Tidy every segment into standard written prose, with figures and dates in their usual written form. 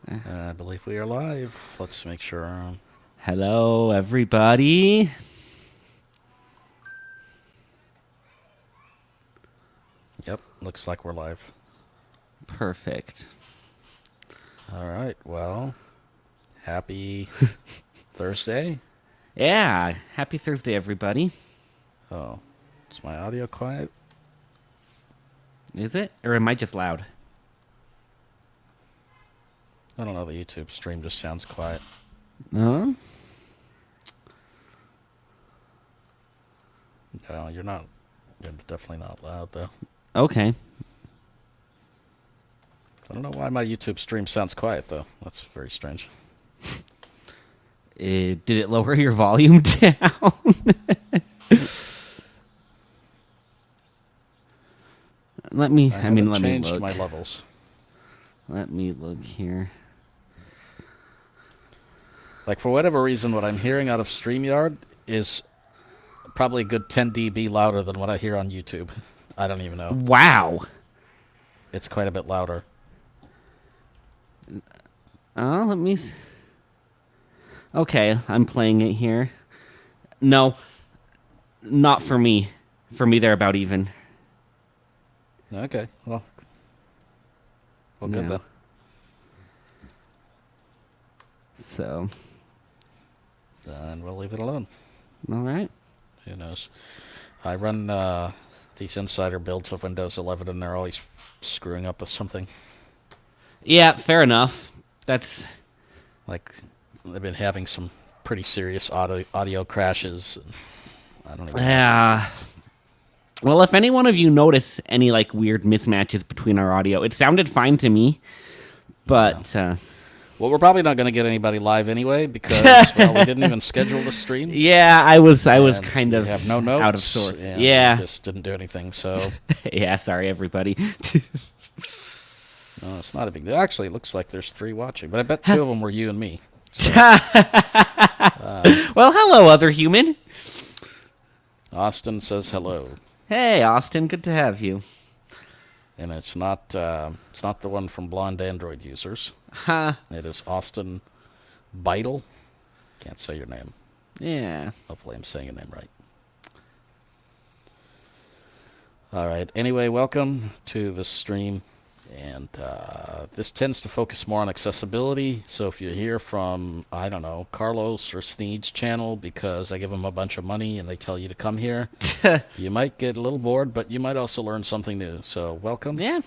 I believe we are live. Let's make sure. Hello, everybody. Yep, looks like we're live. Perfect. All right, well, happy Thursday. Yeah, happy Thursday, everybody. Oh, is my audio quiet? Is it? Or am I just loud? I don't know, the YouTube stream just sounds quiet. No? No, you're definitely not loud, though. Okay. I don't know why my YouTube stream sounds quiet, though. That's very strange. Did it lower your volume down? let me Changed look. my levels. Let me look here. Like, for whatever reason, what I'm hearing out of StreamYard is probably a good 10 dB louder than what I hear on YouTube. I don't even know. Wow. It's quite a bit louder. Oh, let me... Okay, I'm playing it here. No, not for me. For me, they're about even. Okay, well, good No. then. So, Then we'll leave it alone. all right. Who knows? I run these insider builds of Windows 11, and they're always screwing up with something. Yeah, fair enough. That's... Like, they've been having some pretty serious audio crashes. I don't even know. Yeah. Well, if any one of you notice any like weird mismatches between our audio, it sounded fine to me, but Well, we're probably not going to get anybody live anyway because, well, we didn't even schedule the stream. yeah, I was And kind we of have no notes, out of sorts. and Yeah, we just didn't do anything, so... yeah. Sorry, everybody. No, it's not a big deal. Actually, it looks like there's 3 watching, but I bet 2 of them were you and me. So, Well, hello, other human. Austin says hello. Hey, Austin. Good to have you. And it's not the one from Blonde Android Users. Huh? It is Austin Beidel. Can't say your name. Yeah. Hopefully I'm saying your name right. All right. Anyway, welcome to the stream. And this tends to focus more on accessibility. So if you hear from, I don't know, Carlos or Sneed's channel because I give them a bunch of money and they tell you to come here, you might get a little bored, but you might also learn something new. So welcome. Yeah.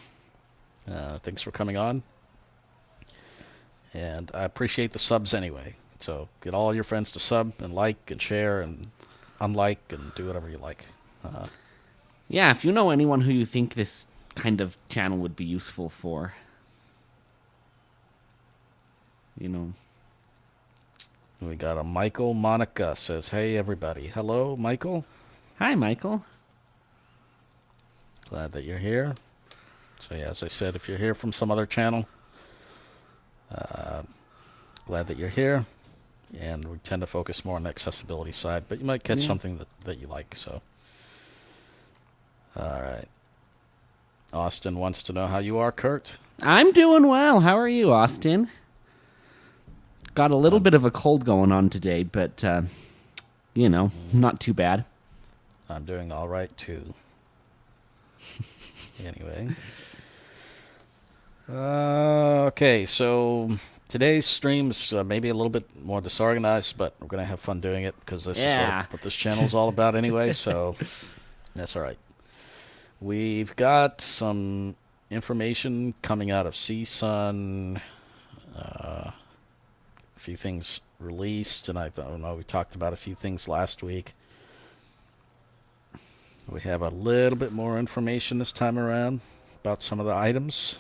Thanks for coming on. And I appreciate the subs anyway. So get all your friends to sub and like and share and unlike and do whatever you like. Yeah. If you know anyone who you think this kind of channel would be useful for, you know. We got a Michael Monica says, hey, everybody. Hello, Michael. Hi, Michael. Glad that you're here. So, yeah, as I said, if you're here from some other channel, glad that you're here. And we tend to focus more on the accessibility side, but you might catch something that you like. So, all right. Austin wants to know how you are, Kurt. I'm doing well. How are you, Austin? Got a little bit of a cold going on today, but, you know, not too bad. I'm doing all right, too. Anyway. Okay, so today's stream is maybe a little bit more disorganized, but we're going to have fun doing it because this is what this channel is all about anyway, so that's all right. We've got some information coming out of CSUN, a few things released, and I don't know, we talked about a few things last week. We have a little bit more information this time around about some of the items.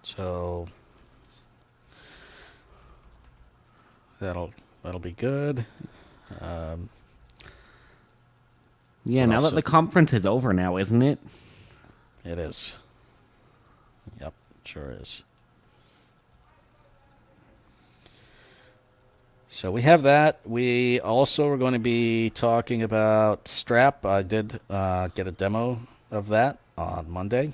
So that'll be good. Yeah, now that the conference is over now, isn't it? It is. Yep, sure is. So we have that. We also are going to be talking about Strap. I did get a demo of that on Monday.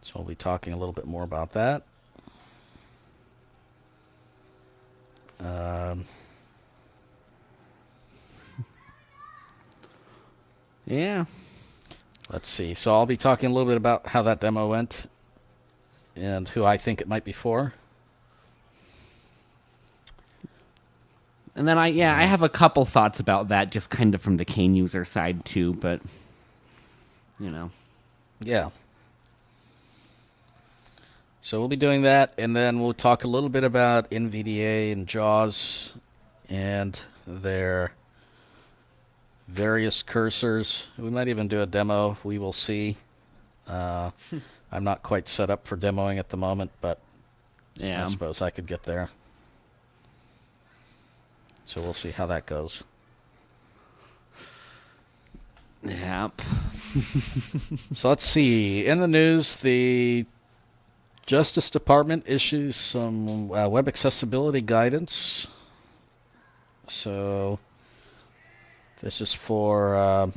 So we'll be talking a little bit more about that. Yeah. Let's see. So I'll be talking a little bit about how that demo went and who I think it might be for. And then I have a couple thoughts about that, just kind of from the Kane user side too, but Yeah. So we'll be doing that, and then we'll talk a little bit about NVDA and JAWS and their various cursors. We might even do a demo. We will see. I'm not quite set up for demoing at the moment, but yeah. I suppose I could get there. So we'll see how that goes. Yep. So let's see. In the news, the Justice Department issues some web accessibility guidance. So this is for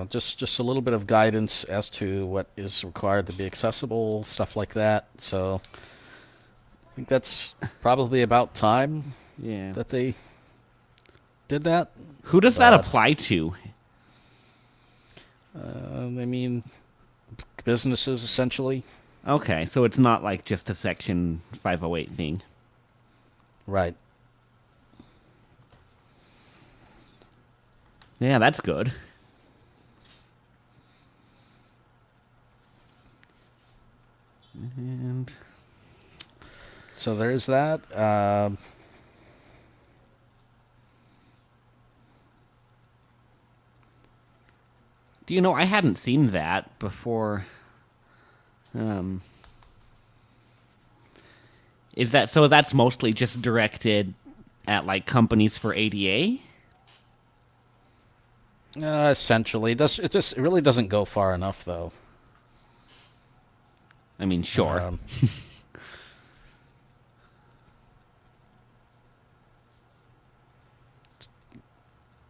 just a little bit of guidance as to what is required to be accessible, stuff like that. So I think that's probably about time that they did that. Who does that apply to? I mean, businesses, essentially. Okay, so it's not like just a Section 508 thing. Right. Yeah, that's good. And so there's that. Do you know, I hadn't seen that before. Is that so? That's mostly just directed at like companies for ADA. Essentially, it really doesn't go far enough, though. I mean, sure.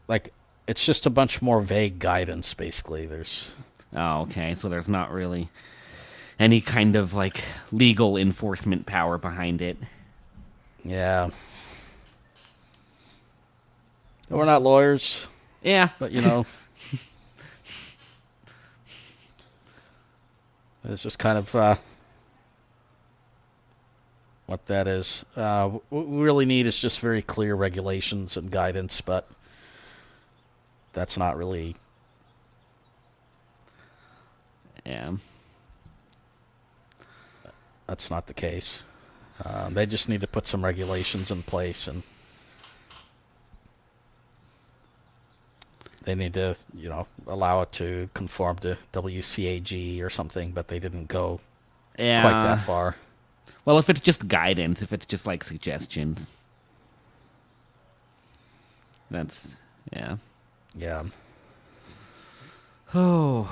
Like, it's just a bunch more vague guidance, basically. Oh, okay. So there's not really any kind of like legal enforcement power behind it. Yeah. We're not lawyers. Yeah. But, it's just kind of what that is. What we really need is just very clear regulations and guidance, but that's not really... Yeah. That's not the case. They just need to put some regulations in place, and they need to, allow it to conform to WCAG or something, but they didn't go quite that far. Well, if it's just guidance, if it's just like suggestions, that's, yeah. Yeah. Oh.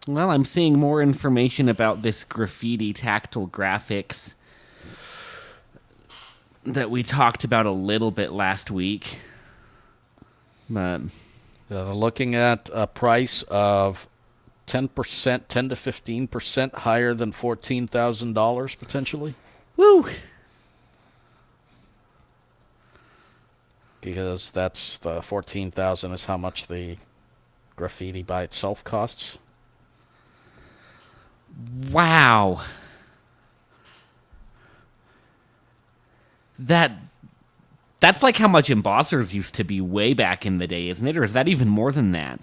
Well, I'm seeing more information about this graffiti tactile graphics that we talked about a little bit last week. But looking at a price of 10%, 10 to 15% higher than $14,000 potentially. Woo! Because that's the $14,000 is how much the graffiti by itself costs. Wow. That's like how much embossers used to be way back in the day, isn't it? Or is that even more than that?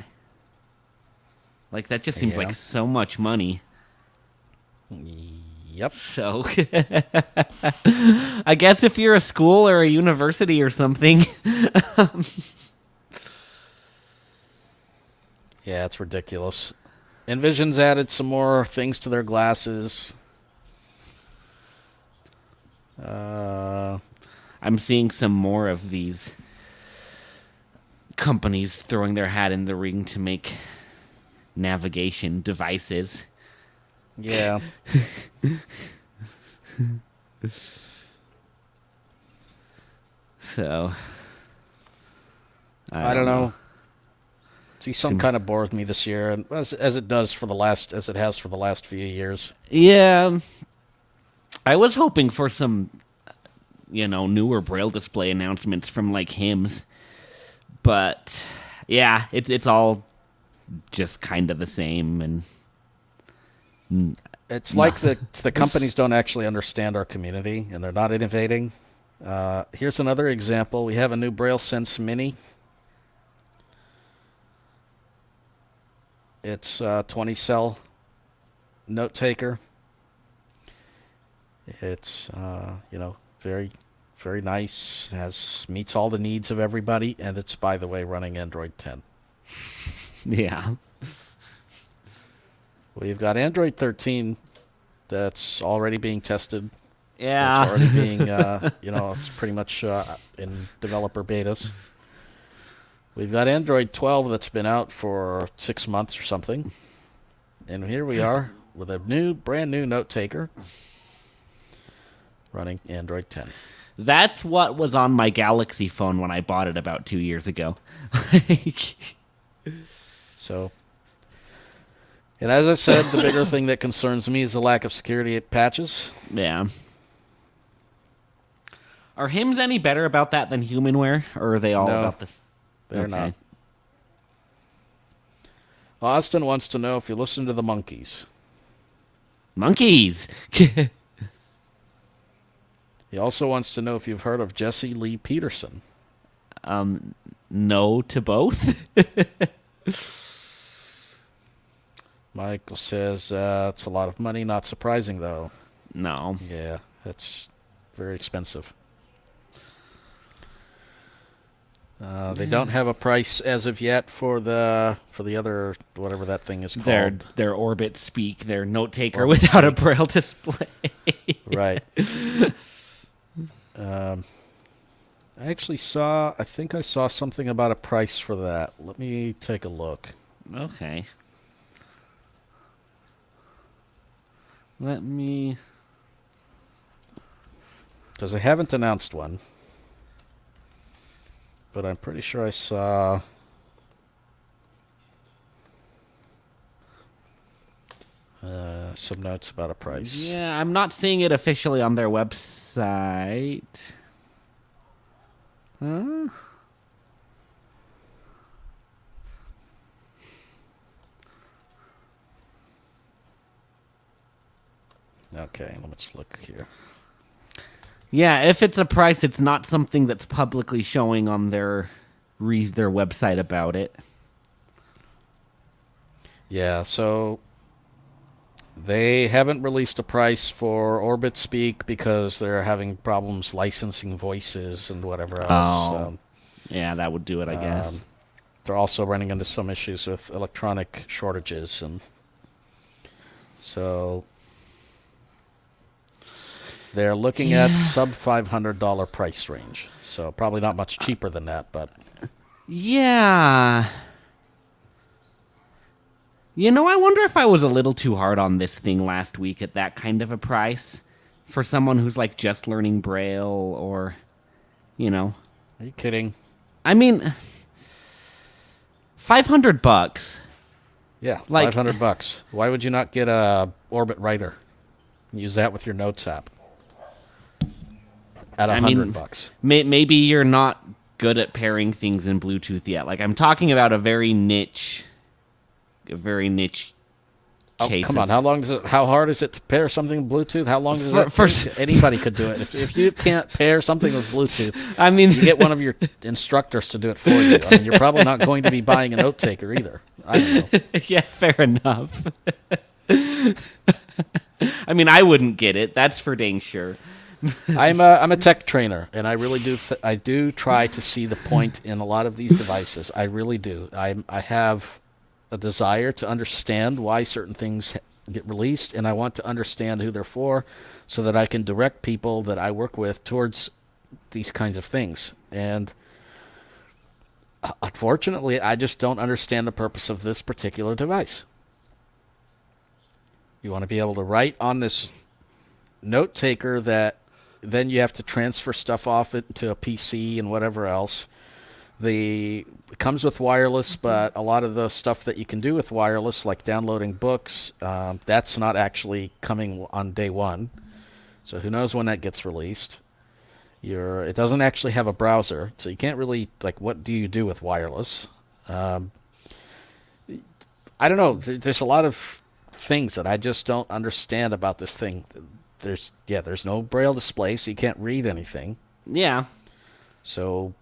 Like, that just seems like so much money. Yep. So, I guess if you're a school or a university or something. Yeah, it's ridiculous. Envision's added some more things to their glasses. I'm seeing some more of these companies throwing their hat in the ring to make navigation devices. Yeah. So, I don't know. CSUN kind of bored me this year, and as it has for the last few years. Yeah, I was hoping for some, newer Braille display announcements from like HIMS, but yeah, it's all just kind of the same, and it's like the companies don't actually understand our community, and they're not innovating. Here's another example. We have a new Braille Sense Mini. It's a 20-cell note taker. It's very, very nice. Meets all the needs of everybody, and it's, by the way, running Android 10. Yeah. We've got Android 13 that's already being tested. Yeah. It's already being, it's pretty much in developer betas. We've got Android 12 that's been out for 6 months or something. And here we are with a brand new note taker running Android 10. That's what was on my Galaxy phone when I bought it about 2 years ago. So, and as I've said, the bigger thing that concerns me is the lack of security patches. Yeah. Are HIMS any better about that than Humanware, or are they all about this? They're not. Austin wants to know if you listen to the Monkees. Monkees! He also wants to know if you've heard of Jesse Lee Peterson. No to both. Michael says it's a lot of money. Not surprising, though. No. Yeah, that's very expensive. They don't have a price as of yet for the other, whatever that thing is called. Their Orbit Speak, their note taker without a Braille display. Right. I think I saw something about a price for that. Let me take a look. Okay. Let me... Because they haven't announced one. But I'm pretty sure I saw... some notes about a price. Yeah, I'm not seeing it officially on their website. Huh? Okay, let's look here. Yeah, if it's a price, it's not something that's publicly showing on their website about it. Yeah, so they haven't released a price for Orbit Speak because they're having problems licensing voices and whatever else. Oh, yeah, that would do it, I guess. They're also running into some issues with electronic shortages, and so they're looking at sub $500 price range. So probably not much cheaper than that, but yeah. I wonder if I was a little too hard on this thing last week at that kind of a price for someone who's like just learning Braille or, Are you kidding? I mean, $500. Yeah, like $500. Why would you not get a Orbit Writer and use that with your Notes app at $100? Maybe you're not good at pairing things in Bluetooth yet. Like, I'm talking about a very niche case. Come on, how hard is it to pair something with Bluetooth? How long does it take? Anybody could do it. If you can't pair something with Bluetooth, you get one of your instructors to do it for you. You're probably not going to be buying a note taker either. I don't know. Yeah, fair enough. I wouldn't get it. That's for dang sure. I'm a tech trainer, and I really do. I do try to see the point in a lot of these devices. I really do. I have a desire to understand why certain things get released, and I want to understand who they're for so that I can direct people that I work with towards these kinds of things. And unfortunately, I just don't understand the purpose of this particular device. You want to be able to write on this note taker that then you have to transfer stuff off it to a PC and whatever else. The it comes with wireless, but a lot of the stuff that you can do with wireless, like downloading books, that's not actually coming on day one. So who knows when that gets released. It doesn't actually have a browser, so you can't really, like, what do you do with wireless? I don't know. There's a lot of things that I just don't understand about this thing. There's no braille display, so you can't read anything. Yeah. So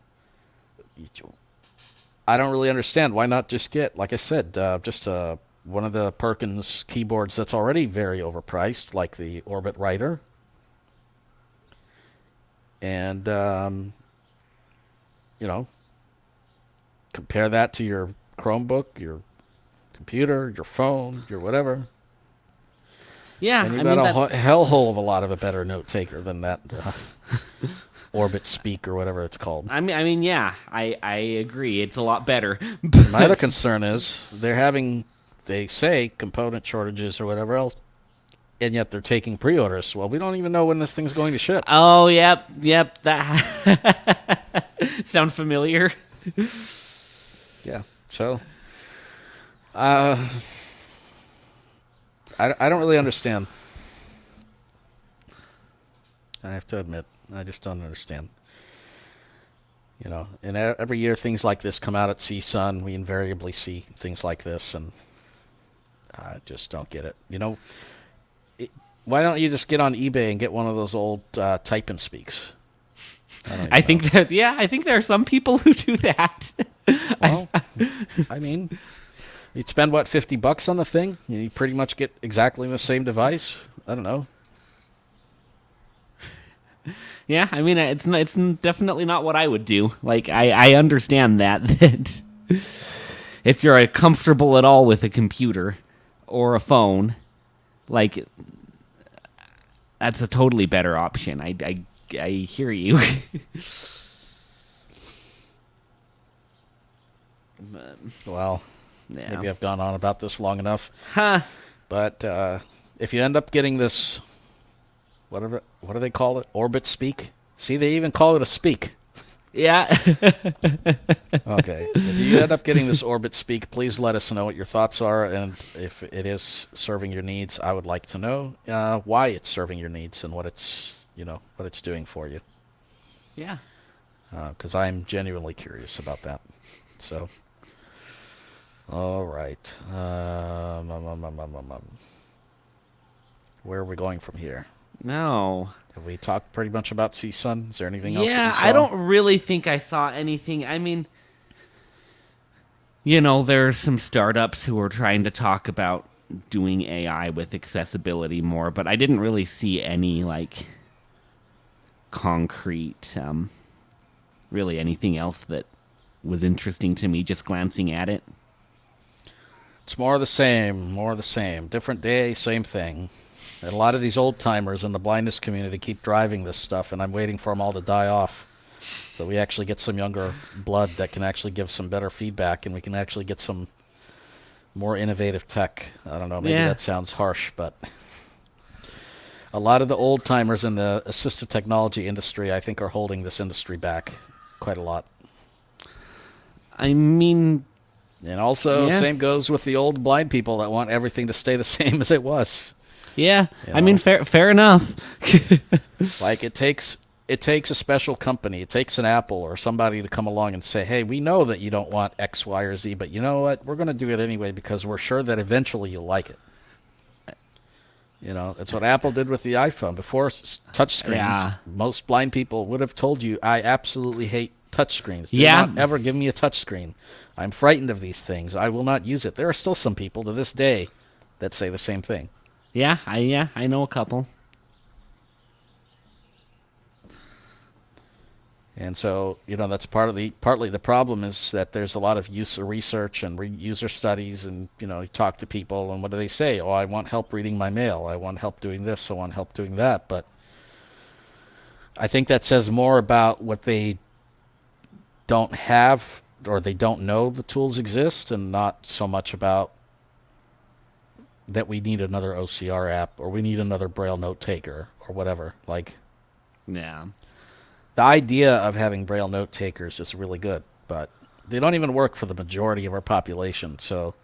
I don't really understand. Why not just get, like I said, just one of the Perkins keyboards that's already very overpriced, like the Orbit Writer. And, compare that to your Chromebook, your computer, your phone, your whatever. Yeah, and you've got a hellhole of a lot of a better note taker than that Orbit Speak or whatever it's called. I mean, yeah, I agree. It's a lot better. My other concern is they say component shortages or whatever else, and yet they're taking pre-orders. Well, we don't even know when this thing's going to ship. Oh, yep. That sound familiar? Yeah. So, I don't really understand. I have to admit, I just don't understand. And every year things like this come out at CSUN. We invariably see things like this, and I just don't get it. Why don't you just get on eBay and get one of those old type and speaks? I think there are some people who do that. Well, I mean, you'd spend $50 on the thing, and you pretty much get exactly the same device. I don't know. Yeah, I mean, it's definitely not what I would do. Like, I understand that if you're comfortable at all with a computer or a phone, like, that's a totally better option. I hear you. Well, yeah. Maybe I've gone on about this long enough. Huh. But if you end up getting this, what do they call it? Orbit Speak? See, they even call it a Speak. Yeah. Okay. If you end up getting this Orbit Speak, please let us know what your thoughts are, and if it is serving your needs, I would like to know why it's serving your needs and what it's doing for you. Yeah. Because I'm genuinely curious about that. So, all right. Where are we going from here? No. Have we talked pretty much about CSUN? Is there anything else? Yeah, I don't really think I saw anything. I mean, there are some startups who are trying to talk about doing AI with accessibility more, but I didn't really see any, like, concrete, really anything else that was interesting to me just glancing at it. It's more of the same. Different day, same thing. And a lot of these old-timers in the blindness community keep driving this stuff, and I'm waiting for them all to die off so we actually get some younger blood that can actually give some better feedback, and we can actually get some more innovative tech. I don't know, maybe that sounds harsh, but a lot of the old-timers in the assistive technology industry, I think, are holding this industry back quite a lot. I mean... And also, same goes with the old blind people that want everything to stay the same as it was. Yeah, I mean, fair enough. Like, it takes a special company. It takes an Apple or somebody to come along and say, hey, we know that you don't want X, Y, or Z, but you know what? We're going to do it anyway because we're sure that eventually you'll like it. That's what Apple did with the iPhone. Before touchscreens, most blind people would have told you, I absolutely hate touchscreens. Do not ever give me a touchscreen. I'm frightened of these things. I will not use it. There are still some people to this day that say the same thing. Yeah, I know a couple. And so, that's partly the problem is that there's a lot of user research and user studies, and you talk to people, and what do they say? Oh, I want help reading my mail. I want help doing this. I want help doing that. But I think that says more about what they don't have, or they don't know the tools exist, and not so much about that we need another OCR app, or we need another Braille note taker, or whatever. Like, yeah, the idea of having Braille note takers is really good, but they don't even work for the majority of our population. So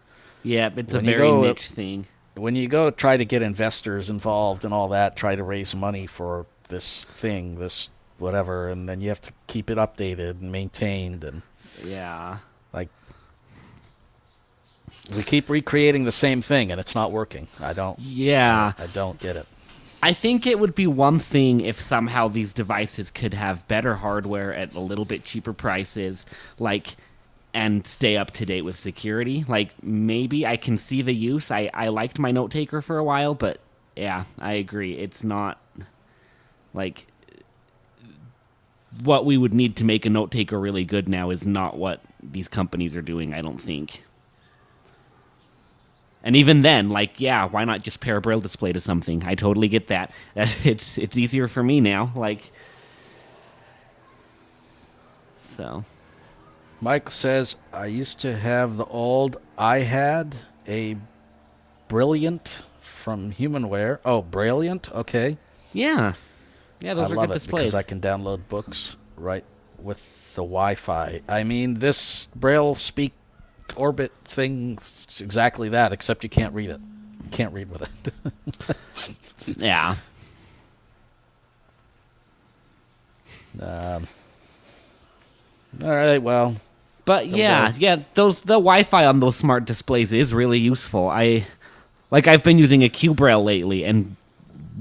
Yeah, it's a when you very go niche thing. when you go try to get investors involved and all that, try to raise money for this thing, this whatever, and then you have to keep it updated and maintained, and Yeah. like we keep recreating the same thing and it's not working. Yeah. I don't get it. I think it would be one thing if somehow these devices could have better hardware at a little bit cheaper prices, like, and stay up to date with security. Like, maybe I can see the use. I liked my note taker for a while, but yeah, I agree. It's not like what we would need to make a note taker really good now is not what these companies are doing, I don't think. And even then, like, yeah, why not just pair a braille display to something? I totally get that. It's easier for me now. Like, so. Mike says, I used to have the old, I had a Brilliant from Humanware. Oh, Brilliant? Okay. Yeah. Yeah, those I are love good it displays. because I can download books right with the Wi-Fi. I mean, this Braille Speak Orbit thing is exactly that, except you can't read it. You can't read with it. Yeah. All right, well. But yeah, the Wi-Fi on those smart displays is really useful. I've been using a Q-Braille lately, and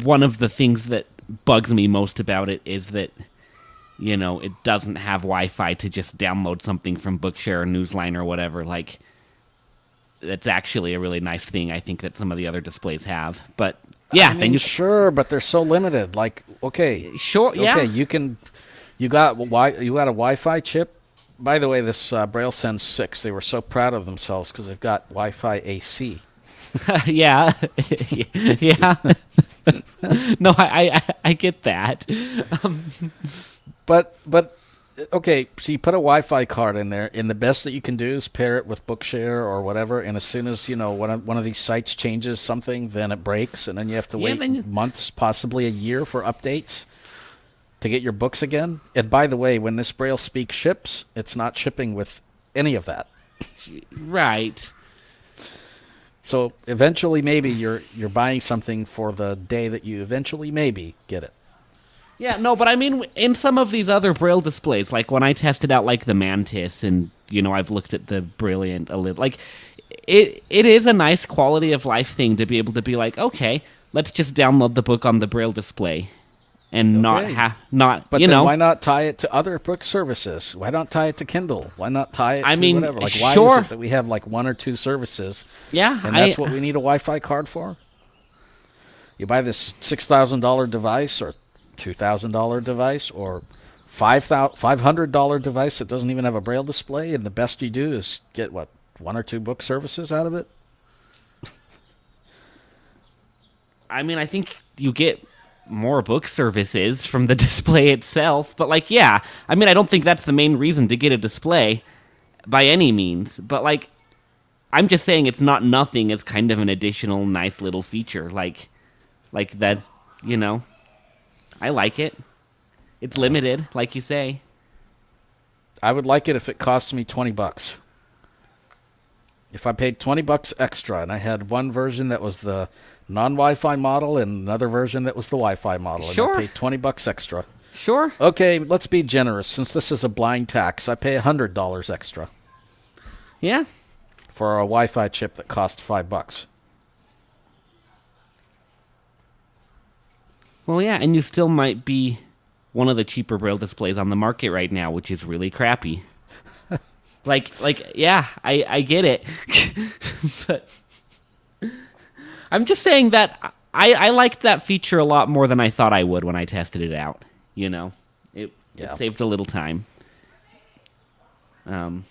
one of the things that bugs me most about it is that, you know, it doesn't have Wi-Fi to just download something from Bookshare or Newsline or whatever. Like, that's actually a really nice thing, I think, that some of the other displays have. But yeah, I mean, sure, but they're so limited. Like, okay, sure, yeah, okay, you got a Wi-Fi chip. By the way, this Braille Sense 6, they were so proud of themselves because they've got Wi-Fi AC. yeah, yeah. No, I get that. But okay, so you put a Wi-Fi card in there, and the best that you can do is pair it with Bookshare or whatever. And as soon as one of these sites changes something, then it breaks, and then you have to wait months, possibly a year, for updates to get your books again. And by the way, when this Braille Speak ships, it's not shipping with any of that. Right. So eventually, maybe you're buying something for the day that you eventually maybe get it. Yeah, no, but I mean, in some of these other Braille displays, like when I tested out, like, the Mantis, and, you know, I've looked at the Brilliant a little, like, it is a nice quality of life thing to be able to be like, okay, let's just download the book on the Braille display, and But you then know, why not tie it to other book services? Why not tie it to Kindle? Why not tie it to whatever? Like, why is it that we have, like, one or two services? Yeah, and that's what we need a Wi-Fi card for? You buy this $6,000 device or $2,000 device or $500 device that doesn't even have a Braille display, and the best you do is get, what, one or two book services out of it? I mean, I think you get more book services from the display itself, but, like, yeah, I mean, I don't think that's the main reason to get a display by any means, but, like, I'm just saying it's not nothing. It's kind of an additional nice little feature, like that, you know. I like it. It's limited, like you say. I would like it if it cost me $20. If I paid $20 extra and I had one version that was the non-Wi-Fi model and another version that was the Wi-Fi model, Sure. and I paid $20 extra. Sure. Okay, let's be generous. Since this is a blind tax, I pay $100 extra. Yeah. For a Wi-Fi chip that costs $5. Well, yeah, and you still might be one of the cheaper Braille displays on the market right now, which is really crappy. like, yeah, I get it. But I'm just saying that I liked that feature a lot more than I thought I would when I tested it out. You know, it saved a little time. But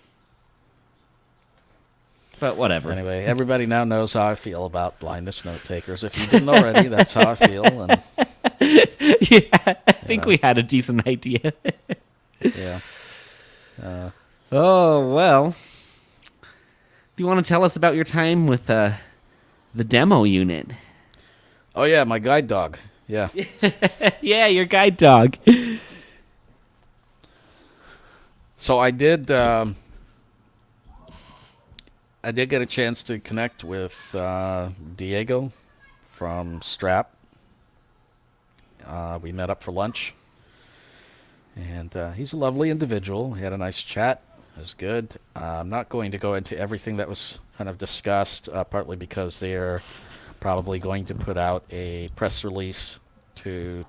whatever. Anyway, everybody now knows how I feel about blindness note takers. If you didn't already, that's how I feel. And yeah, I think we had a decent idea. yeah. Oh, well. Do you want to tell us about your time with the demo unit? Oh, yeah, my guide dog. Yeah. Yeah, your guide dog. So I did I did get a chance to connect with Diego from Strap. We met up for lunch, and he's a lovely individual. We had a nice chat. It was good. I'm not going to go into everything that was kind of discussed, partly because they're probably going to put out a press release to,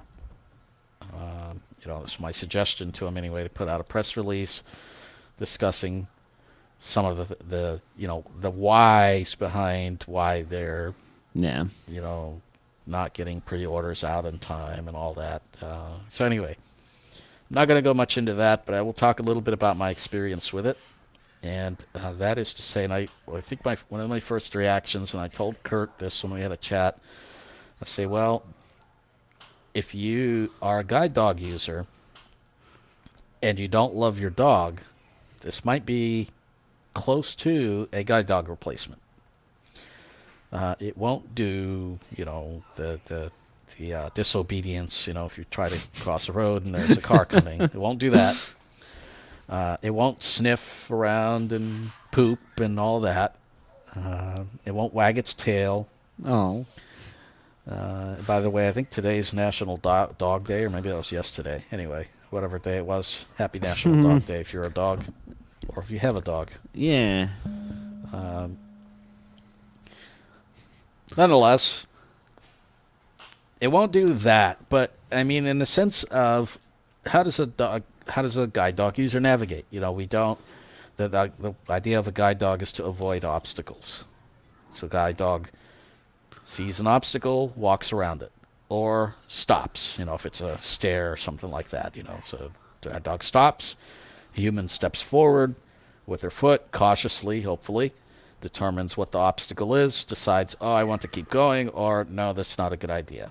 it's my suggestion to him anyway, to put out a press release discussing some of the whys behind why they're, Yeah. not getting pre-orders out in time and all that. So anyway, I'm not going to go much into that, but I will talk a little bit about my experience with it. And that is to say, and I think one of my first reactions, and I told Kurt this when we had a chat, I say, well, if you are a guide dog user and you don't love your dog, this might be close to a guide dog replacement. It won't do, the disobedience, if you try to cross a road and there's a car coming. It won't do that. It won't sniff around and poop and all that. It won't wag its tail. Oh. By the way, I think today's National Dog Day, or maybe that was yesterday. Anyway, whatever day it was, happy National Dog Day if you're a dog, or if you have a dog. Yeah. Nonetheless, it won't do that. But I mean, in the sense of how does a guide dog user navigate? We don't. The idea of a guide dog is to avoid obstacles. So guide dog sees an obstacle, walks around it, or stops. If it's a stair or something like that. So the dog stops. Human steps forward with her foot cautiously, hopefully, determines what the obstacle is, decides, oh, I want to keep going, or no, that's not a good idea.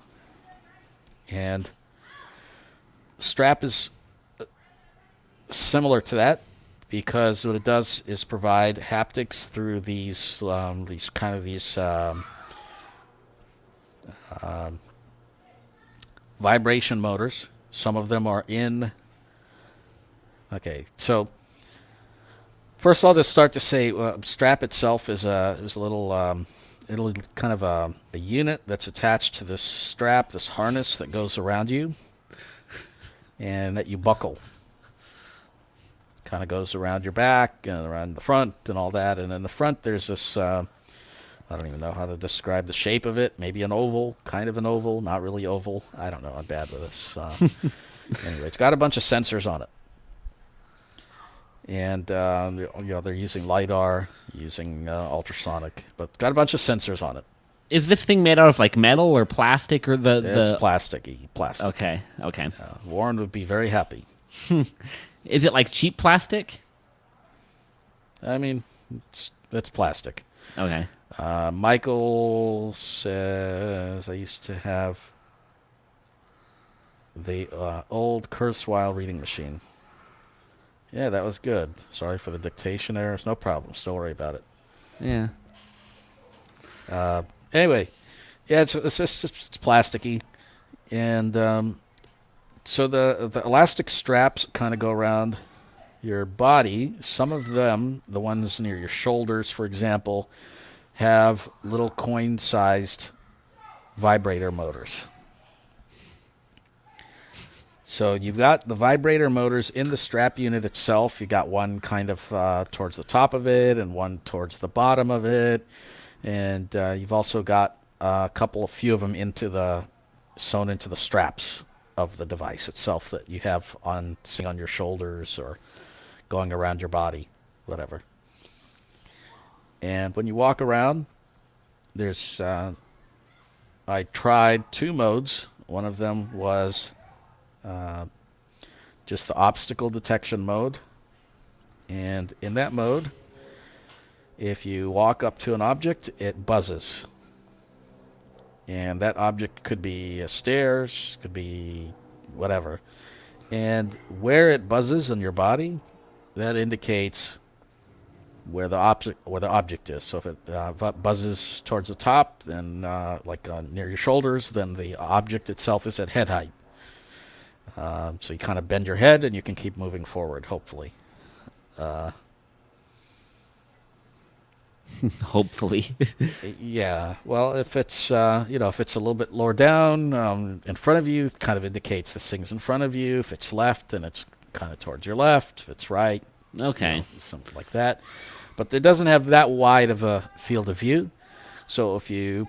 And Strap is similar to that, because what it does is provide haptics through these vibration motors. Some of them are in. Okay, so first I'll just start to say Strap itself is a little kind of a unit that's attached to this strap, this harness that goes around you, and that you buckle. Kind of goes around your back and around the front and all that. And in the front there's this, I don't even know how to describe the shape of it. Maybe an oval, kind of an oval, not really oval. I don't know. I'm bad with this. Anyway, it's got a bunch of sensors on it. And, they're using LiDAR, using ultrasonic, but got a bunch of sensors on it. Is this thing made out of like metal or plastic or It's plasticky. Plastic. Okay. Warren would be very happy. Is it like cheap plastic? I mean, it's plastic. Okay. Michael says, I used to have the old Kurzweil reading machine. Yeah, that was good. Sorry for the dictation errors. No problem. Don't worry about it. Yeah. Anyway, yeah, it's plasticky, and so the elastic straps kind of go around your body. Some of them, the ones near your shoulders, for example, have little coin-sized vibrator motors. So you've got the vibrator motors in the strap unit itself. You got one kind of towards the top of it and one towards the bottom of it. And you've also got a few of them sewn into the straps of the device itself that you have on your shoulders or going around your body, whatever. And when you walk around, there's I tried 2 modes. One of them was just the obstacle detection mode, and in that mode, if you walk up to an object, it buzzes. And that object could be stairs, could be whatever. And where it buzzes on your body, that indicates where the object is. So if it buzzes towards the top, then near your shoulders, then the object itself is at head height. So you kind of bend your head and you can keep moving forward, hopefully. Hopefully. Yeah. Well, if it's if it's a little bit lower down in front of you, it kind of indicates this thing's in front of you. If it's left, then it's kind of towards your left. If it's right, Okay. something like that. But it doesn't have that wide of a field of view. So if you,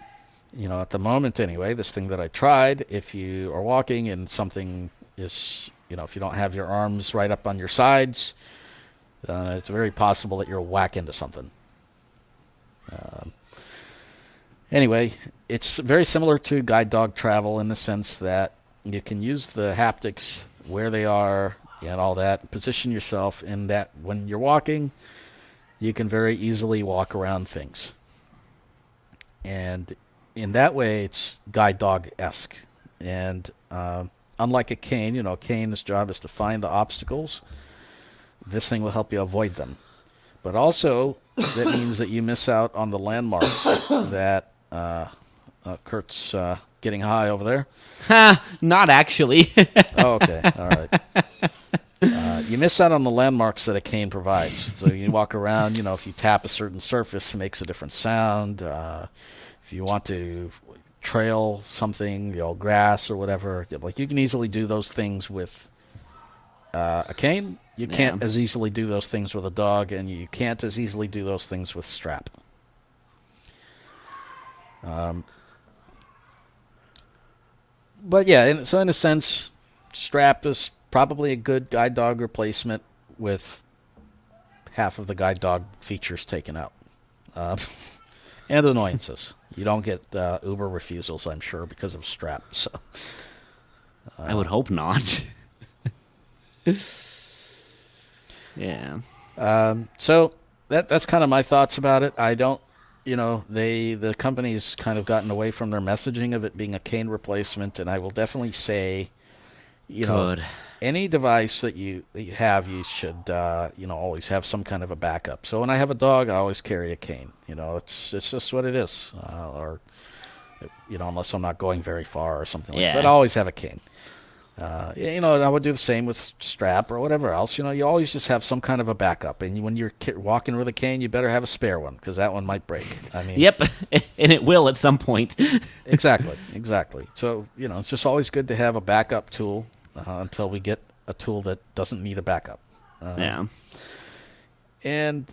at the moment anyway, this thing that I tried, if you are walking and something is, if you don't have your arms right up on your sides, it's very possible that you'll whack into something. Anyway, it's very similar to guide dog travel in the sense that you can use the haptics where they are and all that, position yourself in that when you're walking, you can very easily walk around things. And in that way, it's guide dog-esque. And unlike a cane, a cane's job is to find the obstacles. This thing will help you avoid them. But also, that means that you miss out on the landmarks that Kurt's getting high over there. Ha! Not actually. Oh, okay. All right. You miss out on the landmarks that a cane provides. So you walk around, if you tap a certain surface, it makes a different sound. If you want to trail something, grass or whatever, like you can easily do those things with a cane. You can't as easily do those things with a dog, and you can't as easily do those things with strap. But yeah, so in a sense, strap is probably a good guide dog replacement with half of the guide dog features taken out. And annoyances. You don't get Uber refusals, I'm sure, because of strap. So I would hope not. Yeah. So that's kind of my thoughts about it. I don't, the company's kind of gotten away from their messaging of it being a cane replacement, and I will definitely say, Good. any device that you have, you should, always have some kind of a backup. So when I have a dog, I always carry a cane. It's just what it is. Or, unless I'm not going very far or something like that. But I always have a cane. I would do the same with strap or whatever else. You always just have some kind of a backup. And when you're walking with a cane, you better have a spare one because that one might break. I mean, Yep, and it will at some point. Exactly. So, it's just always good to have a backup tool until we get a tool that doesn't need a backup. Yeah. And,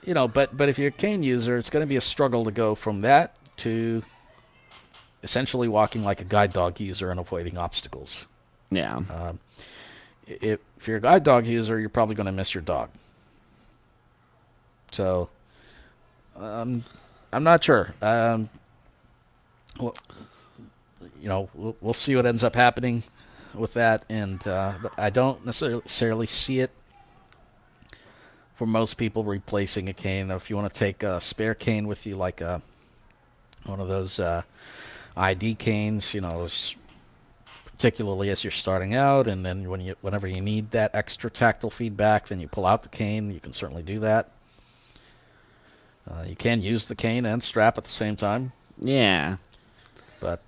but if you're a cane user, it's going to be a struggle to go from that to essentially walking like a guide dog user and avoiding obstacles. Yeah. If you're a guide dog user, you're probably going to miss your dog. So, I'm not sure. Well, we'll see what ends up happening with that, and but I don't necessarily see it for most people replacing a cane. If you want to take a spare cane with you, like one of those ID canes, particularly as you're starting out, and then whenever you need that extra tactile feedback, then you pull out the cane. You can certainly do that. You can use the cane and strap at the same time. Yeah. But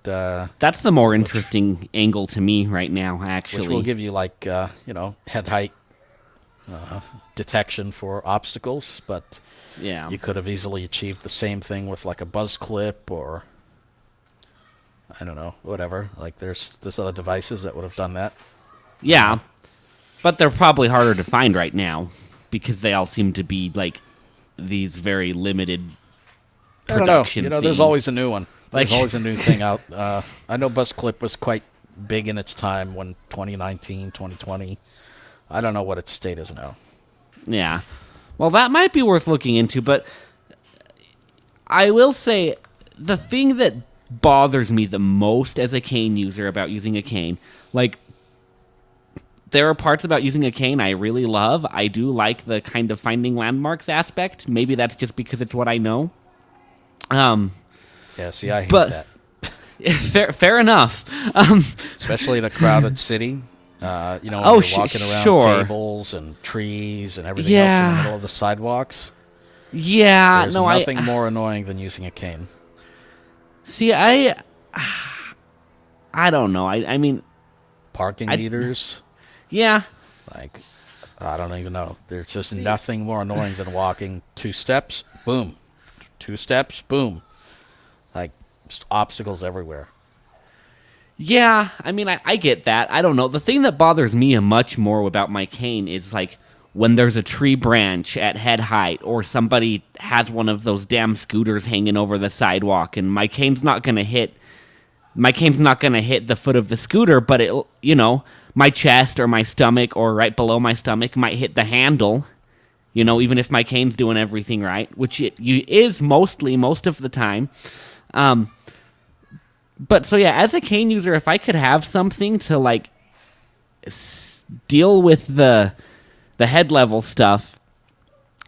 that's the more interesting angle to me right now, actually. Which will give you head height detection for obstacles, but yeah, you could have easily achieved the same thing with like a buzz clip or I don't know, whatever. Like there's other devices that would have done that. Yeah, but they're probably harder to find right now because they all seem to be like these very limited production. I don't know. There's always a new one. There's Like- always a new thing out. I know Buzz Clip was quite big in its time when 2019, 2020. I don't know what its state is now. Yeah. Well, that might be worth looking into, but I will say the thing that bothers me the most as a cane user about using a cane, like, there are parts about using a cane I really love. I do like the kind of finding landmarks aspect. Maybe that's just because it's what I know. Yeah, see, I hate that. Fair enough. Especially in a crowded city. When you're walking around tables and trees and everything else in the middle of the sidewalks. Yeah, There's nothing more annoying than using a cane. See, I don't know. I mean, parking meters. Yeah. Like, I don't even know. There's just nothing more annoying than walking 2 steps, boom. 2 steps, boom. Like, just obstacles everywhere. Yeah, I mean, I get that. I don't know. The thing that bothers me much more about my cane is like when there's a tree branch at head height, or somebody has one of those damn scooters hanging over the sidewalk, and my cane's not gonna hit. My cane's not gonna hit the foot of the scooter, but it, my chest or my stomach or right below my stomach might hit the handle. Even if my cane's doing everything right, which it is most of the time. But so yeah, as a cane user, if I could have something to like deal with the head level stuff,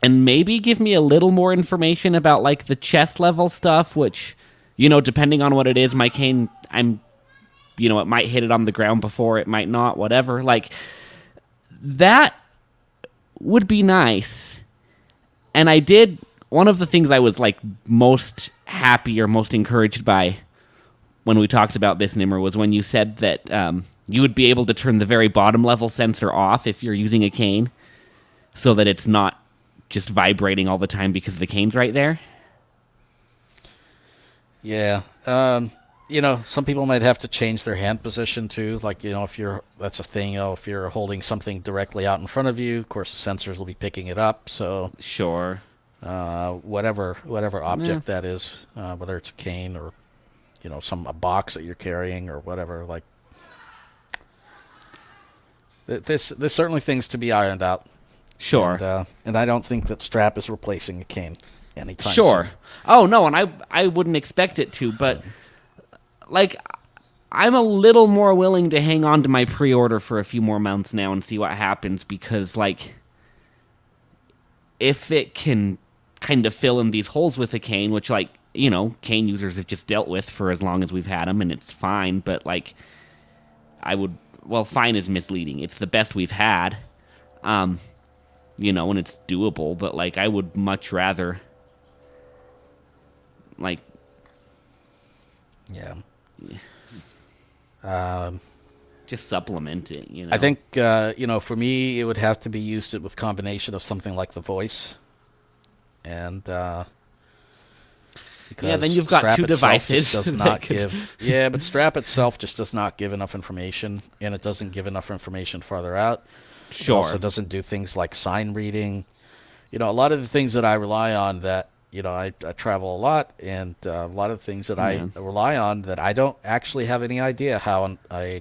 and maybe give me a little more information about like the chest level stuff, which, depending on what it is, my cane, it might hit it on the ground before, it might not, whatever. Like, that would be nice. And one of the things I was like most happy or most encouraged by when we talked about this, Nimmer, was when you said that you would be able to turn the very bottom level sensor off if you're using a cane, so that it's not just vibrating all the time because the cane's right there. Yeah. Some people might have to change their hand position too. Like, that's a thing, if you're holding something directly out in front of you, of course the sensors will be picking it up. So sure. Whatever object that is, whether it's a cane or, a box that you're carrying or whatever, like, there's certainly things to be ironed out. Sure. And I don't think that strap is replacing a cane anytime sure. soon. Oh, no, and I wouldn't expect it to, but, like, I'm a little more willing to hang on to my pre-order for a few more months now and see what happens, because, like, if it can kind of fill in these holes with a cane, which, like, cane users have just dealt with for as long as we've had them, and it's fine, but, like, fine is misleading. It's the best we've had, and it's doable, but, like, I would much rather, like... Yeah. Just supplement it, I think, for me, it would have to be used with combination of something like the voice. And, because then you've got Strap two devices. devices. But Strap itself just does not give enough information, and it doesn't give enough information farther out. Sure. It also doesn't do things like sign reading. A lot of the things that I rely on that, I travel a lot, and a lot of the things that I rely on that I don't actually have any idea how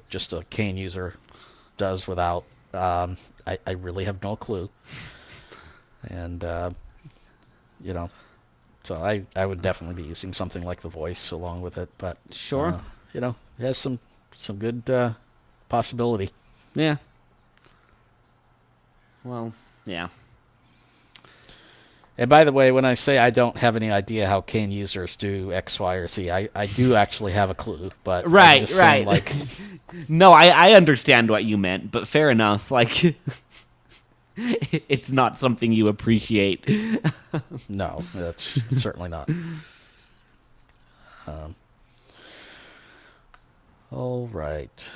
just a cane user does without. I really have no clue. And, so I would definitely be using something like the voice along with it. But, sure. It has some good possibility. Yeah. Well, yeah. And by the way, when I say I don't have any idea how cane users do X, Y, or Z, I do actually have a clue. But right. I'm just saying, like, no, I understand what you meant, but fair enough. Like, it's not something you appreciate. No, that's certainly not. All right.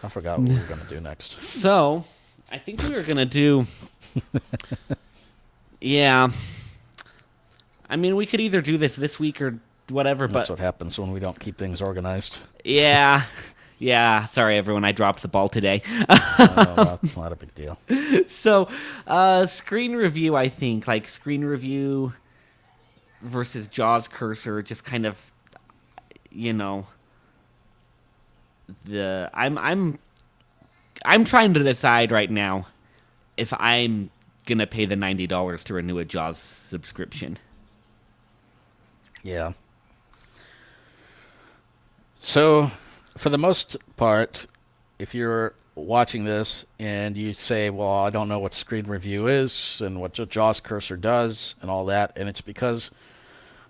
I forgot what we were going to do next. So, I think we were going to do... Yeah. I mean, we could either do this week or whatever, but... That's what happens when we don't keep things organized. Yeah. Yeah. Sorry, everyone. I dropped the ball today. Well, it's not a big deal. So, screen review, I think. Like, screen review versus JAWS cursor, just kind of, I'm trying to decide right now if I'm gonna pay the $90 to renew a JAWS subscription. Yeah. So, for the most part, if you're watching this and you say, well, I don't know what screen review is and what JAWS cursor does and all that, and it's because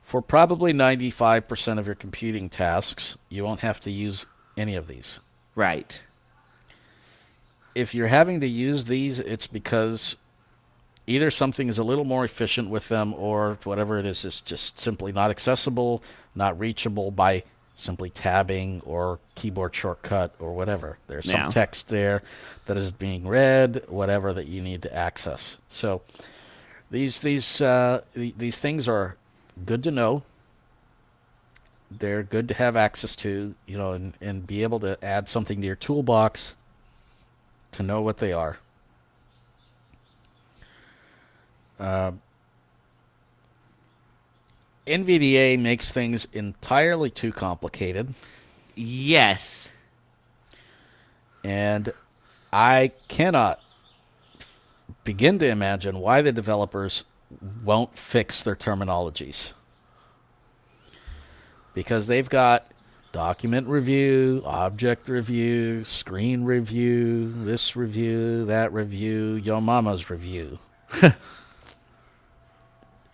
for probably 95% of your computing tasks, you won't have to use any of these. Right. If you're having to use these, it's because either something is a little more efficient with them, or whatever it is just simply not accessible, not reachable by simply tabbing or keyboard shortcut or whatever. There's some Yeah. text there that is being read, whatever that you need to access. So these things are good to know. They're good to have access to, and be able to add something to your toolbox to know what they are. NVDA makes things entirely too complicated. Yes. And I cannot begin to imagine why the developers won't fix their terminologies. Because they've got document review, object review, screen review, this review, that review, your mama's review.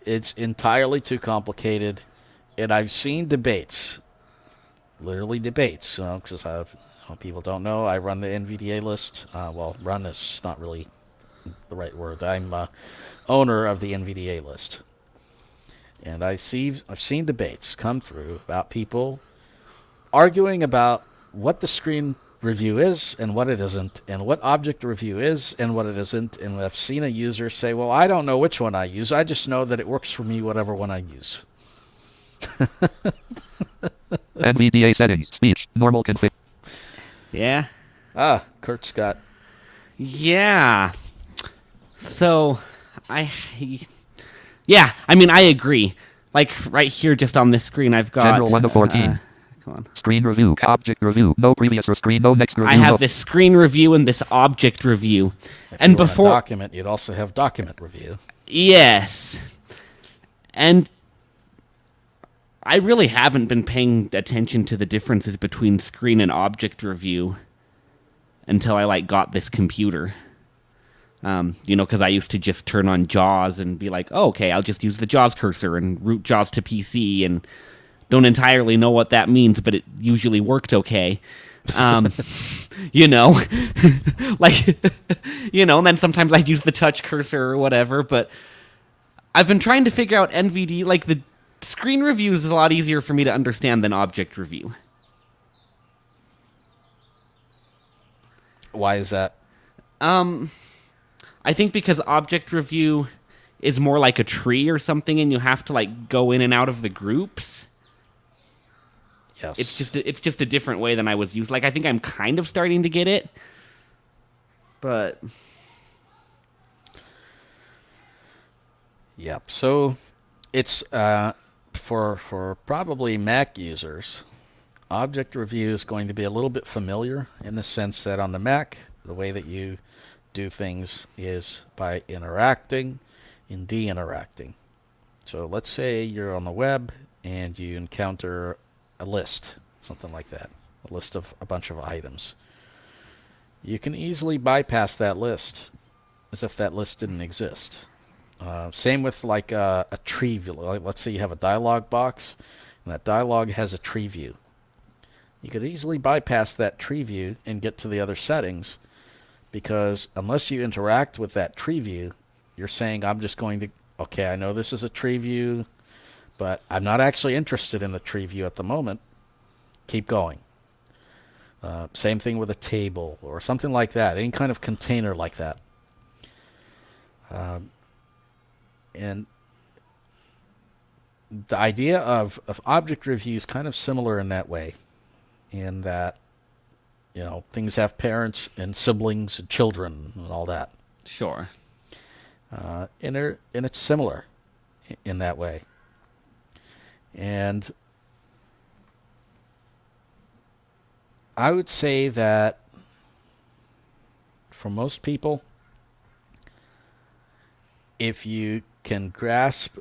It's entirely too complicated. And I've seen debates, literally debates, because people don't know, I run the NVDA list. Run is not really the right word. I'm owner of the NVDA list. And I've seen debates come through about people arguing about what the screen review is and what it isn't, and what object review is and what it isn't. And I've seen a user say, well, I don't know which one I use. I just know that it works for me, whatever one I use. NVDA settings, speech, normal config. Yeah. Kurt Scott. Yeah. So, I mean, I agree. Like, right here, just on this screen, I've got... General 1 to 14. Come on. Screen review, object review, no previous screen, no next review. I have this screen review and this object review. If And you want before... a document, you'd also have document review. Yes. And I really haven't been paying attention to the differences between screen and object review until I, got this computer. Because I used to just turn on JAWS and be like, oh, okay, I'll just use the JAWS cursor and route JAWS to PC, and don't entirely know what that means, but it usually worked okay. And then sometimes I'd use the touch cursor or whatever, but I've been trying to figure out NVD, the screen reviews is a lot easier for me to understand than object review. Why is that? I think because object review is more like a tree or something, and you have to go in and out of the groups. Yes. It's just a different way than I was used. I think I'm kind of starting to get it, but Yep. So it's for probably Mac users, object review is going to be a little bit familiar in the sense that on the Mac, the way that you do things is by interacting and de-interacting. So let's say you're on the web and you encounter a list, something like that, a list of a bunch of items. You can easily bypass that list as if that list didn't exist. Same with a tree view. Let's say you have a dialog box and that dialog has a tree view. You could easily bypass that tree view and get to the other settings, because unless you interact with that tree view, you're saying, I'm just going to, okay, I know this is a tree view, but I'm not actually interested in the tree view at the moment. Keep going. Same thing with a table or something like that, any kind of container like that. And the idea of object review is kind of similar in that way, in that, things have parents and siblings and children and all that. sure. And it's similar in that way. And I would say that for most people, if you can grasp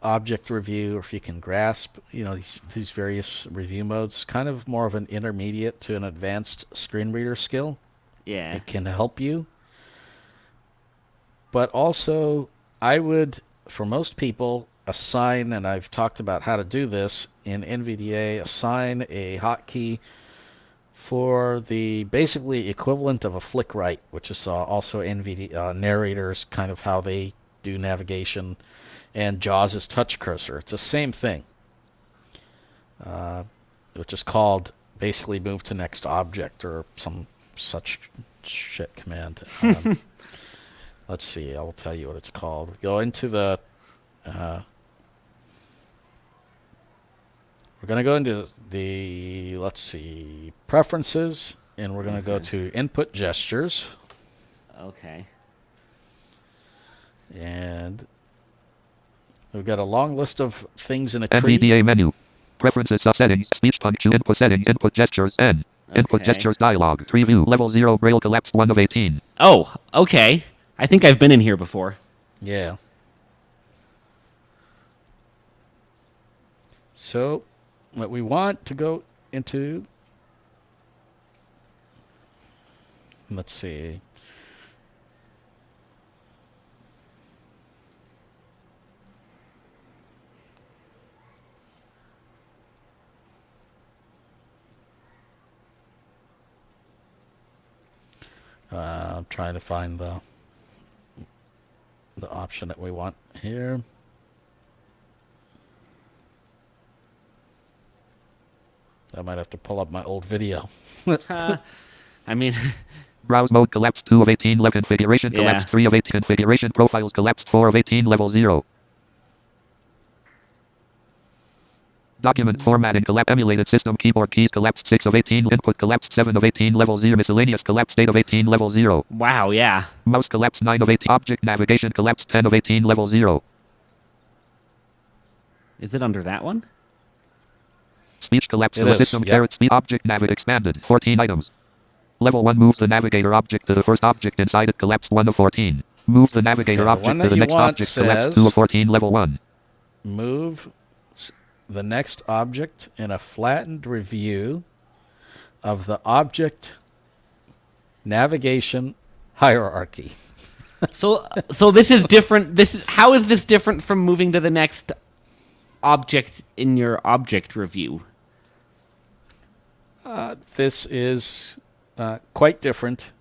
object review, or if you can grasp, these various review modes, kind of more of an intermediate to an advanced screen reader skill, Yeah. it can help you. But also, I would, for most people, assign, and I've talked about how to do this in NVDA, assign a hotkey for the basically equivalent of a flick right, which is also NVDA narrators, kind of how they do navigation, and JAWS is touch cursor. It's the same thing. which is called basically move to next object or some such shit command. Let's see, I'll tell you what it's called. Go into the we're going to go into the, let's see, preferences, and we're going to go to input gestures. Okay. And we've got a long list of things in a tree. NVDA menu. Preferences, settings, speech function, input settings, input gestures, N. Input Okay. gestures dialog. Preview. Level 0. Braille collapsed 1 of 18. Oh, okay. I think I've been in here before. Yeah. So, what we want to go into, let's see. I'm trying to find the option that we want here. I might have to pull up my old video. I mean, Browse mode collapsed 2 of 18. Left configuration collapsed 3 of 8. Configuration profiles collapsed 4 of 18. Level 0. Document formatting collapsed. Emulated system keyboard keys collapsed 6 of 18. Input collapsed 7 of 18. Level 0. Miscellaneous collapsed 8 of 18. Level 0. wow, yeah. Mouse collapsed 9 of 18. Object navigation collapsed 10 of 18. Level 0. Is it under that one? Speech collapsed It to a is, system. yep. Carrot speed object navigate expanded 14 items. Level 1 moves the navigator object to the first object inside it collapsed 1 of 14. Move the navigator Okay, the one object to that the you next want object collapsed says- 2 of 14. Level 1. Move the next object in a flattened review of the object navigation hierarchy. So this is different. How is this different from moving to the next object in your object review? This is quite different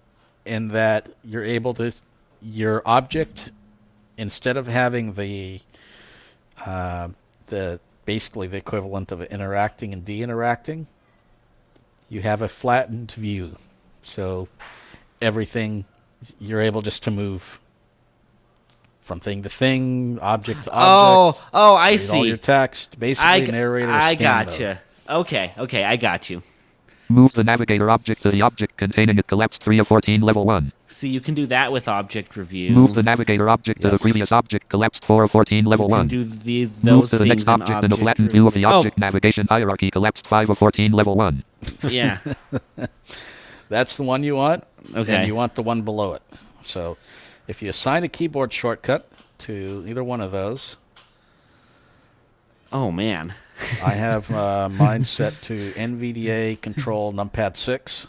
in that you're able to, your object, instead of having the basically the equivalent of interacting and de-interacting, you have a flattened view. So everything, you're able just to move from thing to thing, object to object. Oh, I read see. all your text, basically narrator. I scan gotcha. Okay, I got you. Move the navigator object to the object containing it collapsed 3 of 14. Level 1. See, you can do that with object review. Move the navigator object to the Yes. previous object collapsed 4 of 14. Level You can 1. do Move those to the things next object in a flattened view of the object navigation hierarchy collapsed 5 of 14. Level 1. Oh, yeah. That's the one you want. Okay. And you want the one below it. So if you assign a keyboard shortcut to either one of those, Oh, man. I have mine set to NVDA control numpad 6.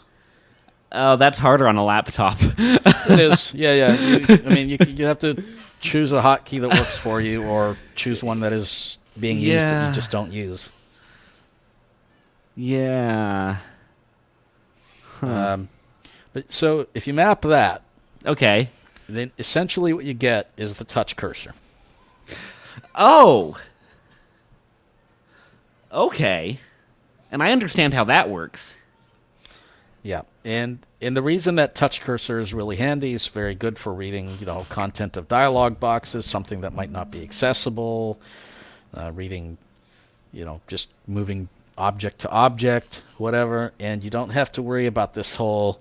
Oh, that's harder on a laptop. It is. Yeah. You have to choose a hotkey that works for you or choose one that is being used that Yeah. you just don't use. Yeah. But so if you map that, Okay. then essentially what you get is the touch cursor. Oh. Okay. And I understand how that works. Yeah, and the reason that touch cursor is really handy is very good for reading, content of dialog boxes, something that might not be accessible, reading, just moving object to object, whatever, and you don't have to worry about this whole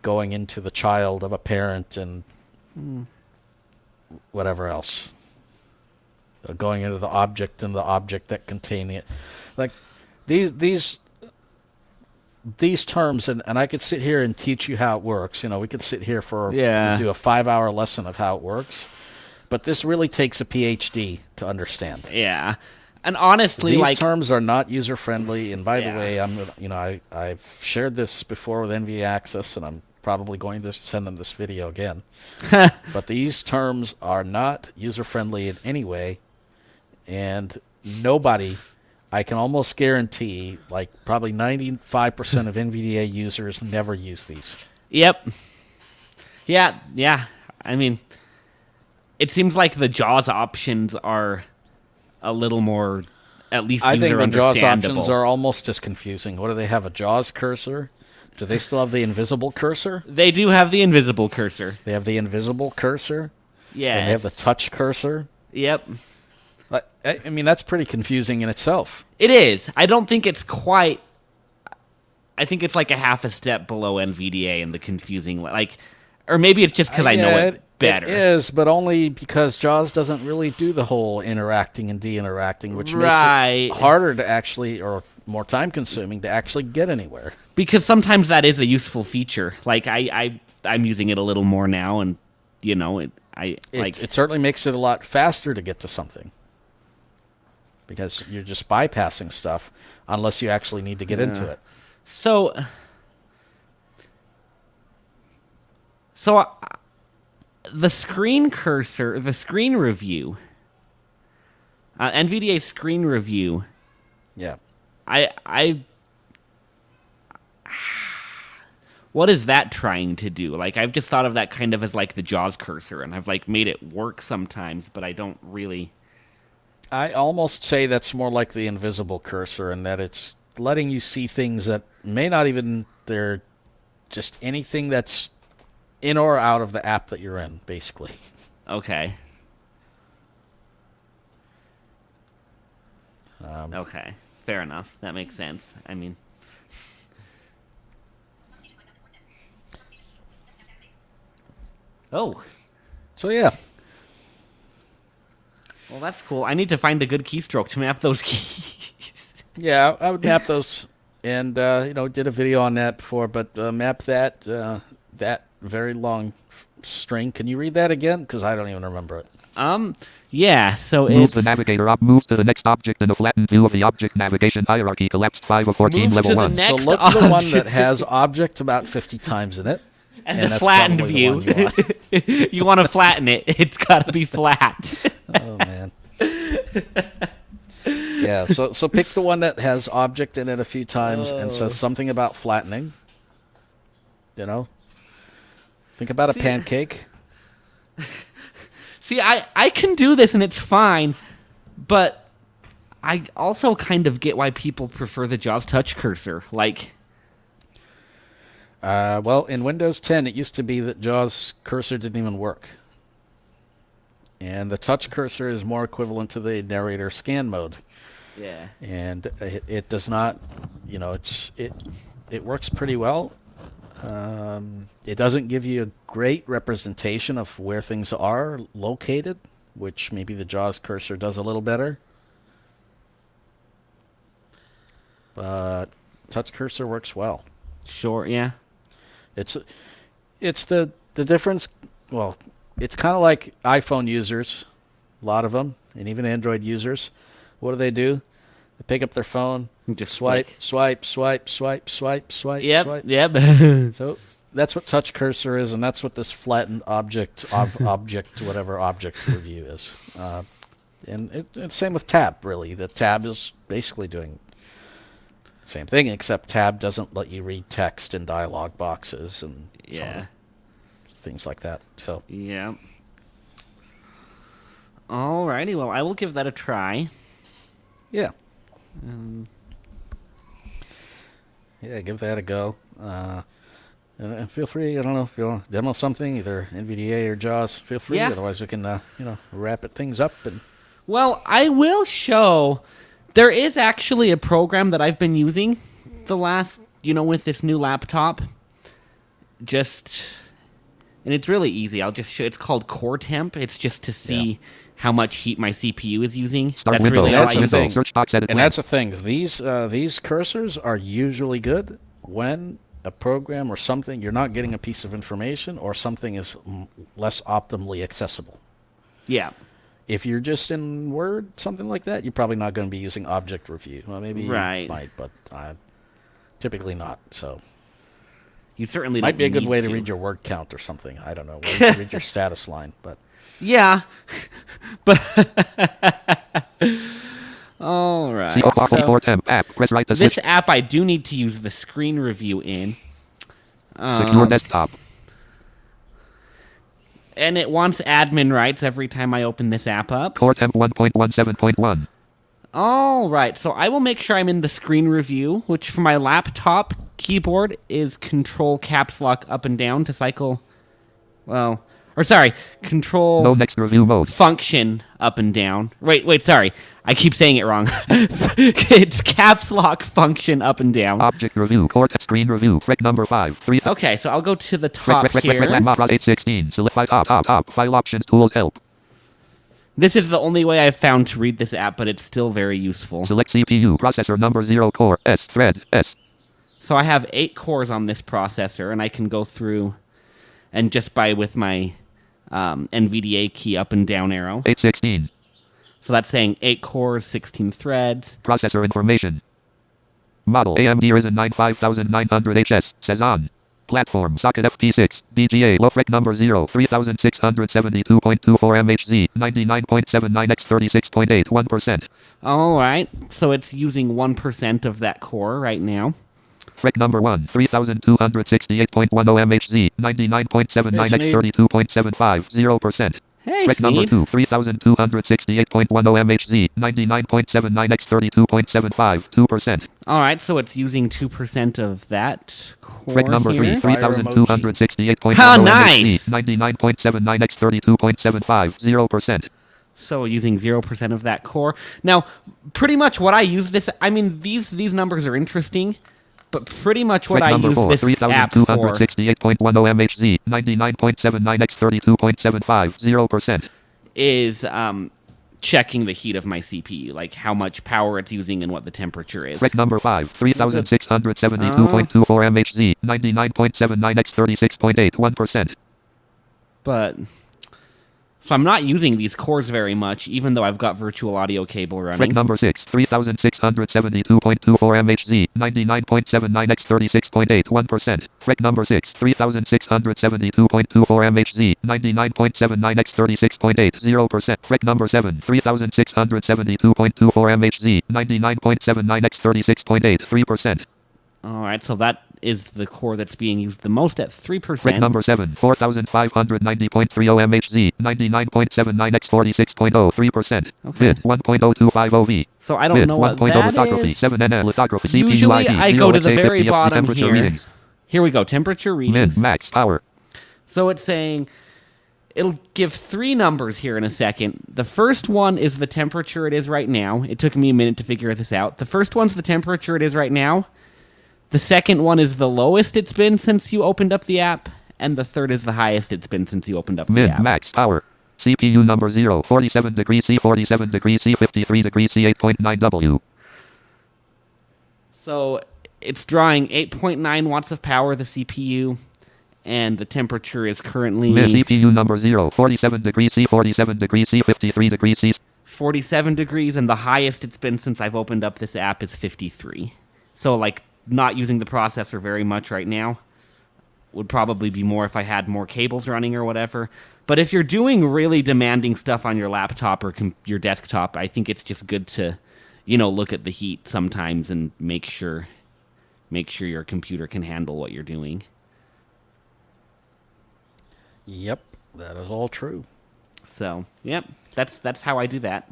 going into the child of a parent and whatever else. Going into the object and the object that contain it. Like these terms, and I could sit here and teach you how it works. We could sit here for do a 5-hour lesson of how it works. But this really takes a PhD to understand. Yeah. And honestly, These terms are not user friendly. And by the way, I've shared this before with NV Access, and I'm probably going to send them this video again. But these terms are not user friendly in any way, and nobody, I can almost guarantee, like probably 95% of NVDA users never use these. Yep. Yeah. I mean, it seems like the JAWS options are a little more at least I user think the JAWS understandable. options are almost as confusing. What do they have? A JAWS cursor? Do they still have the invisible cursor? They do have the invisible cursor. They have the invisible cursor? Yeah. And they have the touch cursor? Yep. I mean, that's pretty confusing in itself. It is. I don't think it's quite... I think it's like a half a step below NVDA in the confusing... Or maybe it's just because I know it better. It is, but only because JAWS doesn't really do the whole interacting and de-interacting, which makes it harder to actually, or more time-consuming to actually get anywhere. Because sometimes that is a useful feature. Like, I'm using it a little more now, and, you know, it certainly makes it a lot faster to get to something. Because you're just bypassing stuff unless you actually need to get into it. So the screen cursor, the screen review, NVDA screen review. Yeah. What is that trying to do? Like, I've just thought of that kind of as like the JAWS cursor, and I've like made it work sometimes, but I don't really. I almost say that's more like the invisible cursor, in that it's letting you see things that may not even, they're just anything that's in or out of the app that you're in, basically. Okay. Okay. Fair enough. That makes sense. I mean... Oh. So, yeah. Well, that's cool. I need to find a good keystroke to map those keys. Yeah, I would map those, and did a video on that before. But map that very long string. Can you read that again? Because I don't even remember it. Yeah. So move the navigator up. Move to the next object in a flattened view of the object navigation hierarchy. Collapsed 5 of 14, move level to 1. So look for the one that has object about 50 times in it. And the flattened view. You want to flatten it. It's got to be flat. Oh, man. Yeah, so pick the one that has object in it a few times and says something about flattening. You know? Think about a pancake. See, I can do this and it's fine, but I also kind of get why people prefer the JAWS touch cursor. Like... well, in Windows 10, it used to be that JAWS cursor didn't even work. And the touch cursor is more equivalent to the narrator scan mode. Yeah. And it does not, it works pretty well. It doesn't give you a great representation of where things are located, which maybe the JAWS cursor does a little better. But touch cursor works well. Sure, yeah. It's the difference. Well, it's kind of like iPhone users, a lot of them, and even Android users. What do? They pick up their phone, just swipe. Yep, Swipe. yep. So that's what touch cursor is, and that's what this flattened object review is. And it's same with tab, really. The tab is basically doing the same thing, except tab doesn't let you read text in dialog boxes and things like that. So yeah. Alrighty, well, I will give that a try. Yeah. Yeah, give that a go. And feel free, I don't know, if you want to demo something, either NVDA or JAWS, feel free. Yeah. Otherwise, we can, wrap things up. Well, I will show. There is actually a program that I've been using the last, with this new laptop. And it's really easy. I'll just show. It's called Core Temp. It's just to see how much heat my CPU is using. Start window. Really that's all I the use. thing. Search box edit And blank. that's the thing. These cursors are usually good when a program or something, you're not getting a piece of information or something is less optimally accessible. Yeah. If you're just in Word, something like that, you're probably not going to be using object review. Well, maybe you might, but typically not. So You certainly might don't be a good need way to read your word count or something. I don't know. Read your status line, but yeah. But all right. Core Temp app. Press right to This switch. app I do need to use the screen review in. Secure desktop. And it wants admin rights every time I open this app up. Core Temp 1.17.1. All right, so I will make sure I'm in the screen review, which for my laptop keyboard is Control caps lock up and down to cycle. Well, or sorry, Control No next review mode. function up and down. Wait, sorry, I keep saying it wrong. It's caps lock function up and down. Object review. Cortex screen review. Frick number 5. 3. Okay, so I'll go to the top here. 816. Select top. File options. Tools. Help. This is the only way I've found to read this app, but it's still very useful. Select CPU. Processor number 0 core. S. Thread. S. So I have 8 cores on this processor, and I can go through and just with my NVDA key up and down arrow. 816. So that's saying 8 cores, 16 threads. Processor information. Model AMD Ryzen 9 5900HS. CSUN. Platform socket FP6. BGA. Lofrec number 0. 3672.24 MHz. 99.79x 36.81%. All right. So it's using 1% of that core right now. Frec number 1. 3268.10 MHz. 99.79x 32.75. 0%. Hey, Frec number Sneed. 2. 3268.10 MHz. 99.79x 32.75. 2%. All right. So it's using 2% of that core Frec number here. 3. 3268.10 Ah, MHz. nice. 99.79x 32.75. 0%. So using 0% of that core. Now, pretty much what I use this... I mean, these numbers are interesting, but pretty much what I use this app for 3268.10 MHz. 99.79x 32.75. 0%. is checking the heat of my CPU, like how much power it's using and what the temperature is. Frec number 5. 3672.24 MHz. 99.79x 36.81%. But... So I'm not using these cores very much, even though I've got virtual audio cable running. Frec number 6. 3672.24 MHz. 99.79x 36.81%. Frec number 6. 3672.24 MHz. 99.79x 36.80%. Frec number 7. 3672.24 MHz. 99.79x 36.83%. All right, so that is the core that's being used the most at 3%. Frec number 7. 4590.30 MHz. 99.79x 46.03%. Okay. Bit 1.0250V. So I don't Bit know what 1.0 that lithography. is. 7NN lithography. CPU Usually ID. I go to the 0xA50 very bottom temperature here. readings. Here we go, temperature Min. readings. Max. Power. So it's saying it'll give 3 numbers here in a second. The first one is the temperature it is right now. It took me a minute to figure this out. The first one's the temperature it is right now. The second one is the lowest it's been since you opened up the app. And the third is the highest it's been since you opened up the Min. app. Max. Power. CPU number 0. 47 degrees C. 47 degrees C. 53 degrees C. 8.9 W. So it's drawing 8.9 watts of power, the CPU, and the temperature is currently Min. CPU number 0. 47 degrees C. 47 degrees C. 53 degrees C. 47 degrees, and the highest it's been since I've opened up this app is 53. So, like, not using the processor very much right now. Would probably be more if I had more cables running or whatever. But if you're doing really demanding stuff on your laptop or your desktop, I think it's just good to, look at the heat sometimes and make sure your computer can handle what you're doing. Yep, that is all true. So, yep, that's how I do that.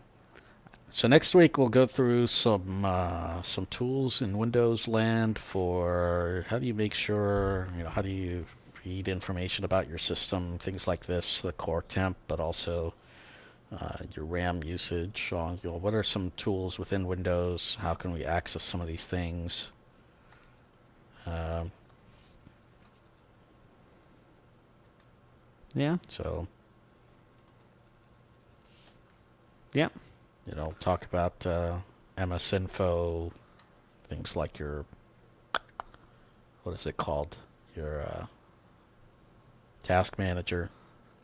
So next week we'll go through some tools in Windows land for how do you make sure, how do you read information about your system, things like this, the core temp, but also your RAM usage. What are some tools within Windows? How can we access some of these things? Yeah. So, Yep. talk about MS Info, things like your, what is it called? Your task manager.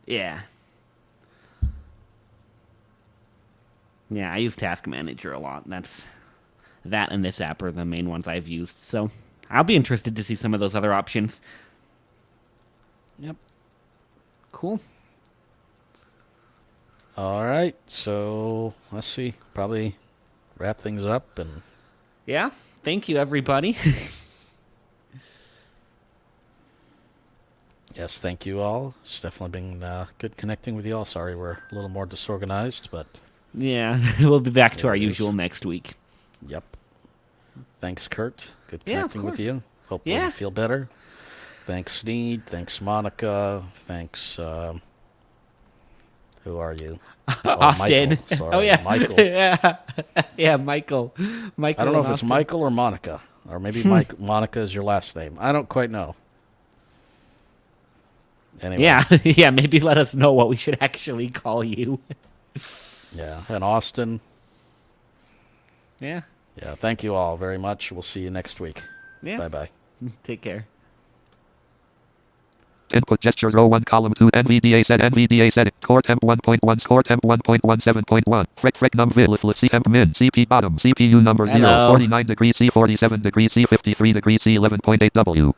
Yeah. Yeah, I use Task Manager a lot. That and this app are the main ones I've used. So I'll be interested to see some of those other options. Yep. Cool. All right, so let's see. Probably wrap things up and. Yeah. Thank you, everybody. Yes, thank you all. It's definitely been good connecting with you all. Sorry we're a little more disorganized, but Yeah, we'll be back to There our it is. usual next week. Yep. Thanks, Kurt. Good Yeah, of connecting with course. you. Hopefully Yeah. you feel better. Thanks, Sneed. Thanks, Monica. Thanks, who are you? Austin. Michael. Sorry, Oh yeah, Michael. yeah, yeah, Michael. Michael. I don't know and if it's Austin. Michael or Monica. Or maybe Monica is your last name. I don't quite know. Anyway. Yeah, yeah. Maybe let us know what we should actually call you. Yeah. And Austin. Yeah. Yeah. Thank you all very much. We'll see you next week. Yeah. Bye-bye. Take care. Input gestures row 1 column 2 NVDA set core temp 1.1 score temp 1.17.1 frick num vil C temp min CP bottom CPU number 0 Hello. 49 degrees C 47 degrees C 53 degrees C 11.8 W